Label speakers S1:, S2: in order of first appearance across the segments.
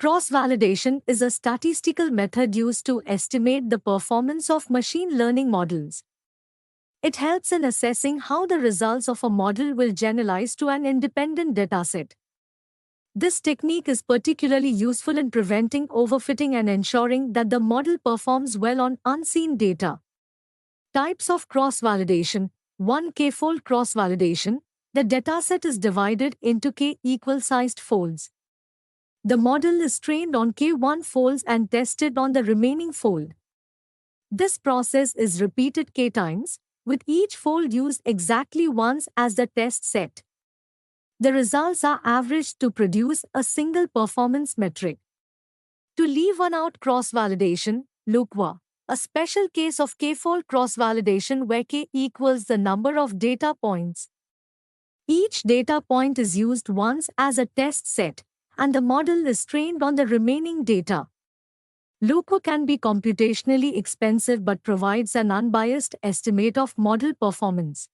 S1: Cross-validation is a statistical method used to estimate the performance of machine learning models. It helps in assessing how the results of a model will generalize to an independent dataset. This technique is particularly useful in preventing overfitting and ensuring that the model performs well on unseen data. Types of cross-validation. 1. K-fold cross-validation. The dataset is divided into K equal-sized folds. The model is trained on K1 folds and tested on the remaining fold. This process is repeated K times, with each fold used exactly once as the test set. The results are averaged to produce a single performance metric. To leave one out cross-validation, LUCWA, a special case of K-fold cross-validation where K equals the number of data points. Each data point is used once as a test set, and the model is trained on the remaining data. LUCWA can be computationally expensive but provides an unbiased estimate of model performance.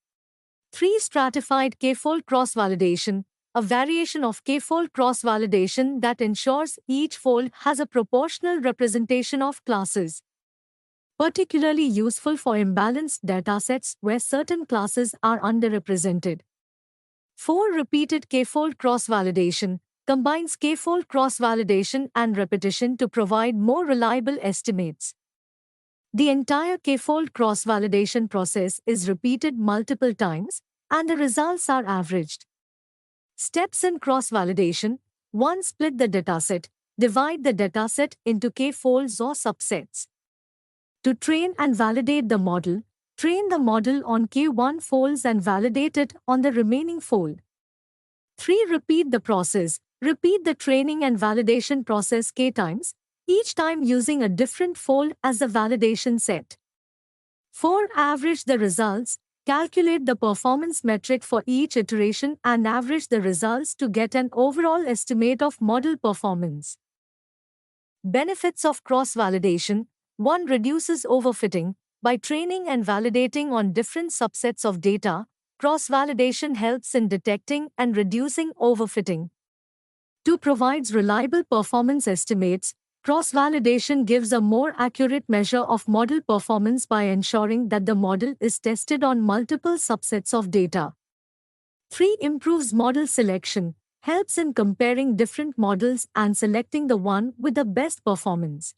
S1: 3. Stratified K-fold cross-validation, a variation of K-fold cross-validation that ensures each fold has a proportional representation of classes. Particularly useful for imbalanced datasets where certain classes are underrepresented. 4. Repeated K-fold cross-validation combines K-fold cross-validation and repetition to provide more reliable estimates. The entire K-fold cross-validation process is repeated multiple times, and the results are averaged. Steps in cross-validation. 1. Split the dataset. Divide the dataset into K-folds or subsets. To train and validate the model, train the model on K1 folds and validate it on the remaining fold. 3. Repeat the process. Repeat the training and validation process K times, each time using a different fold as the validation set. 4. Average the results. Calculate the performance metric for each iteration and average the results to get an overall estimate of model performance. Benefits of cross-validation. 1. Reduces overfitting. By training and validating on different subsets of data, cross-validation helps in detecting and reducing overfitting. 2. Provides reliable performance estimates. Cross-validation gives a more accurate measure of model performance by ensuring that the model is tested on multiple subsets of data. 3. Improves model selection. Helps in comparing different models and selecting the one with the best performance.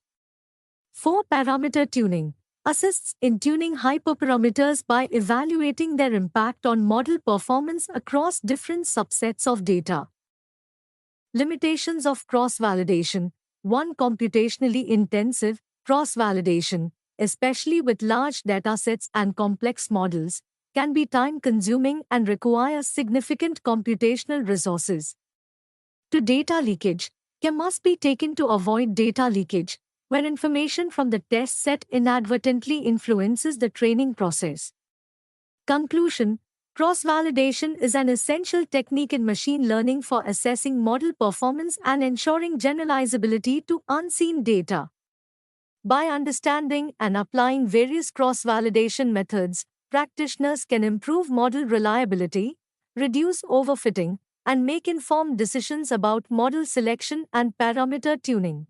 S1: 4. Parameter tuning. Assists in tuning hyperparameters by evaluating their impact on model performance across different subsets of data. Limitations of cross-validation. 1. Computationally intensive. Cross-validation, especially with large datasets and complex models, can be time-consuming and require significant computational resources. To data leakage. Care must be taken to avoid data leakage, where information from the test set inadvertently influences the training process. Conclusion. Cross-validation is an essential technique in machine learning for assessing model performance and ensuring generalizability to unseen data. By understanding and applying various cross-validation methods, practitioners can improve model reliability, reduce overfitting, and make informed decisions about model selection and parameter tuning.